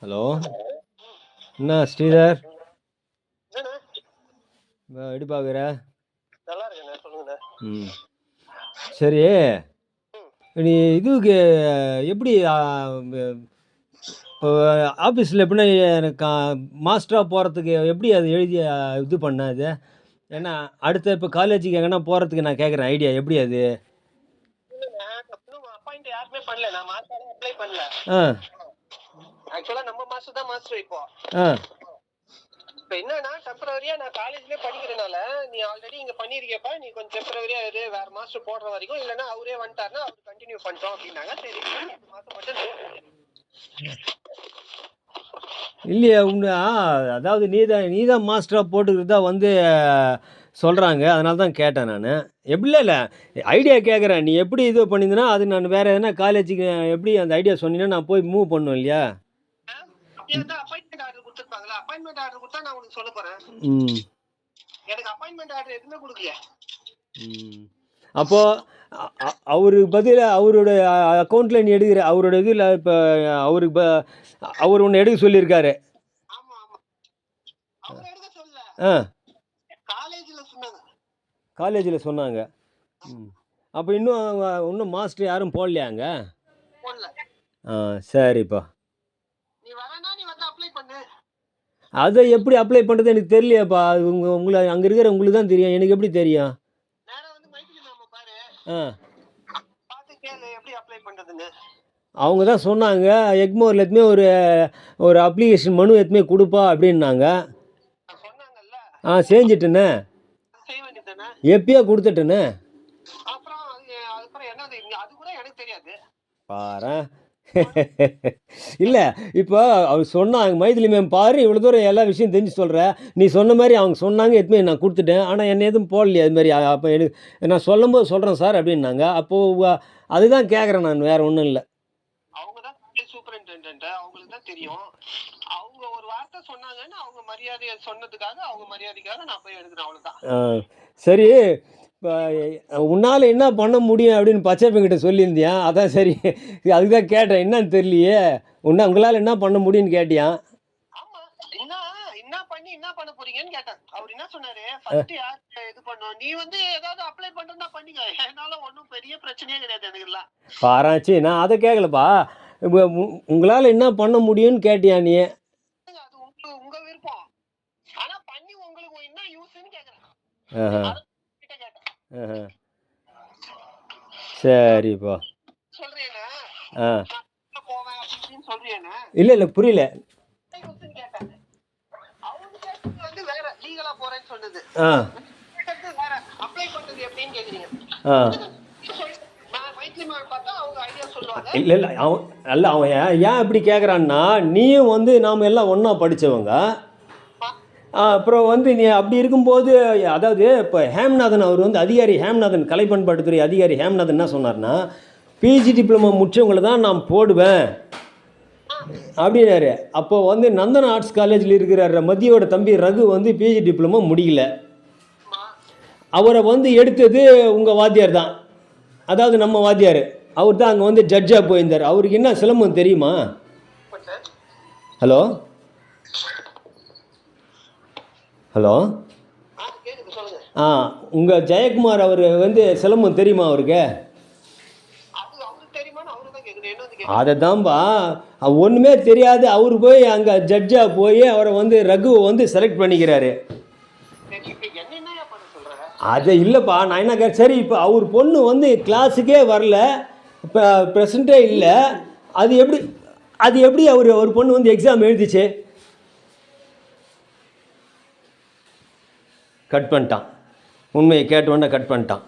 Hello. என்ன ஸ்ரீதர் என்னண்ணே எப்படி பார்க்குற? நல்லா இருக்கேண்ணே, சொல்லுங்கண்ணே. ம் சரி. ம் நீ இதுக்கு எப்படி இப்போ ஆஃபீஸில் எப்படின்னா எனக்கு மாஸ்டராக போகிறதுக்கு எப்படி அது எழுதி இது பண்ண அது? ஏன்னா அடுத்த இப்போ காலேஜுக்கு எங்கன்னா போகிறதுக்கு நான் கேட்குறேன் ஐடியா எப்படி அது? இல்லைண்ணே, இன்னும் அப்பாயிண்ட் யாருமே பண்ணல. நான் மாஸ்டர் அப்ளை பண்ணல. ஆ ஆக்சுவலா நம்ம மாஸ்டர் தான் மாஸ்டர் இப்போ. ஆ இப்போ என்னன்னா டெம்பரவரியா நான் காலேஜ்லயே படிக்கிறனால நீ ஆல்ரெடி இங்க பண்ணிருக்கப்ப நீ கொஞ்சம் டெம்பரவரியா இரு, வேற மாஸ்டர் போடுற வரைக்கும். இல்லைன்னா அவரே வந்துட்டாருன்னா அவர் கண்டினியூ பண்ணிட்டோம் அப்படின்னாங்க. சரி, மாசம் மட்டும் இல்லையா உண்டு. அதாவது நீதான் மாஸ்டராக போட்டுக்கிறதா வந்து சொல்கிறாங்க. அதனால தான் கேட்டேன் நான். எப்படி இல்லை ஐடியா கேட்குறேன். நீ எப்படி இது பண்ணியிருந்தனா அது நான் வேறு எதனா காலேஜுக்கு எப்படி அந்த ஐடியா சொன்னீங்கன்னா நான் போய் மூவ் பண்ணும் இல்லையா? அப்பாயின்மெண்ட் ஆர்டர் கொடுத்துருப்பாங்களா? அப்பாயின்மெண்ட் ஆர்டர் கொடுத்தா நான் உனக்கு சொல்ல போறேன். எனக்கு அப்பாயின்மெண்ட் ஆர்டர் எதுவுமே கொடுக்கல. அப்போது அவருக்கு பதில் அவரோட அக்கௌண்ட்டில் நீ எடுக்கிற அவரோட இதில் இப்போ அவருக்கு அவர் ஒன்று எடுக்க சொல்லியிருக்காரு. ஆமா ஆமா, அவர் எடுக்க சொல்ல. ஆ காலேஜில் சொன்னாங்க. அப்போ இன்னும் மாஸ்டர் யாரும் போடலையாங்க? ஆ சரிப்பா. அதை எப்படி அப்ளை பண்ணுறது எனக்கு தெரியலையாப்பா. அது உங்களை அங்கே இருக்கிற உங்களுக்கு தான் தெரியும், எனக்கு எப்படி தெரியும்? ஆ அவங்க தான் சொன்னாங்க எக்மோரில் எத்துமே ஒரு அப்ளிகேஷன் மனு எத்துமே கொடுப்பா அப்படின்னாங்க. செஞ்சிட்டேண்ணே, எப்பயோ கொடுத்துட்டேண்ணே. பாரு இல்லை இப்போ அவர் சொன்னாங்க மைதிலி மேம் பாரு இவ்வளோ தூரம் எல்லா விஷயம் தெரிஞ்சு சொல்கிறேன். நீ சொன்ன மாதிரி அவங்க சொன்னாங்க எதுவுமே நான் கொடுத்துட்டேன். ஆனால் என்ன எதுவும் போடலையே அது மாதிரி. அப்போ எனக்கு நான் சொல்லும்போது சொல்கிறேன் சார் அப்படின்னாங்க. அப்போது அதுதான் கேட்குறேன் நான், வேறு ஒன்றும் இல்லை. அவங்க தான் சூப்பரிண்டெண்டன்ட், அவங்களுக்கு தான் தெரியும். அவங்க ஒரு வார்த்தை சொன்னாங்கன்னு அவங்க மரியாதையை சொன்னதுக்காக அவங்க மரியாதைக்காக நான் போய் எடுக்கிறேன், அவ்வளோதான். சரி, இப்போ உன்னால் என்ன பண்ண முடியும் அப்படின்னு பச்சைப்பங்கிட்ட சொல்லியிருந்தியான். அதான் சரி, அதுக்கு தான் கேட்டேன் என்னன்னு தெரியலையே. உங்களால் என்ன பண்ண முடியும்னு கேட்டியான். என்ன பண்ணி என்ன பண்ண போறீங்கன்னு கேட்டேன். அவர் என்ன சொன்னாரு, ஃபர்ஸ்ட் யார் இது பண்ணுவோம், நீ வந்து ஏதாவது அப்ளை பண்றதா பண்ணிக்க, என்னால ஒன்றும் பெரிய பிரச்சனையே கிடையாது எனக்குலாம். பாராச்சு, நான் அதை கேட்கலப்பா. உங்களால் என்ன பண்ண முடியும்னு கேட்டியா நீ? அது உங்க விருப்பம். ஆனா பண்ணி உங்களுக்கு என்ன யூஸ்ன்னு கேக்குறேன். சரிப்பா. சொல்றேனா? போவேன் அப்படின்னு சொல்றேனா? இல்லை புரியல. வந்து வேற லீகலா போறேன்னு சொன்னது. வேற அப்ளை பண்றது எப்படின்னு கேக்குறீங்க. இல்லை அவன் ஏன் இப்படி கேட்குறான்னா, நீயும் வந்து நாம் எல்லாம் ஒன்றா படித்தவங்க. அப்புறம் வந்து நீ அப்படி இருக்கும்போது, அதாவது இப்போ ஹேம்நாதன் அவர் வந்து அதிகாரி ஹேம்நாதன், கலை பண்பாட்டுத்துறை அதிகாரி ஹேம்நாதன் என்ன சொன்னார்னா, பிஜி டிப்ளமோ முடிச்சவங்களை தான் நான் போடுவேன் அப்படின்னாரு. அப்போ வந்து நந்தன் ஆர்ட்ஸ் காலேஜில் இருக்கிற மத்தியோட தம்பி ரகு வந்து பிஜி டிப்ளமோ முடியல. அவரை வந்து எடுத்தது உங்கள் வாத்தியார் தான், அதாவது நம்ம வாத்தியார். அவர் தான் அங்கே வந்து ஜட்ஜாக போயிருந்தார். அவருக்கு என்ன சிலம்பம் தெரியுமா? ஹலோ உங்கள் ஜெயக்குமார் அவர் வந்து சிலம்பம் தெரியுமா அவருக்கு? அதை தான்பா, ஒன்றுமே தெரியாது. அவர் போய் அங்கே ஜட்ஜாக போய் அவரை வந்து ரகுவை வந்து செலக்ட் பண்ணிக்கிறாரு. அது இல்லைப்பா, நான் என்ன சரி, இப்போ அவர் பொண்ணு வந்து கிளாஸுக்கே வரல, இப்போ ப்ரெசண்ட்டே இல்லை. அது எப்படி அவர் பொண்ணு வந்து எக்ஸாம் எழுதிச்சு? கட் பண்ணிட்டான். உண்மையை கேட்டோன்னே கட் பண்ணிட்டான்.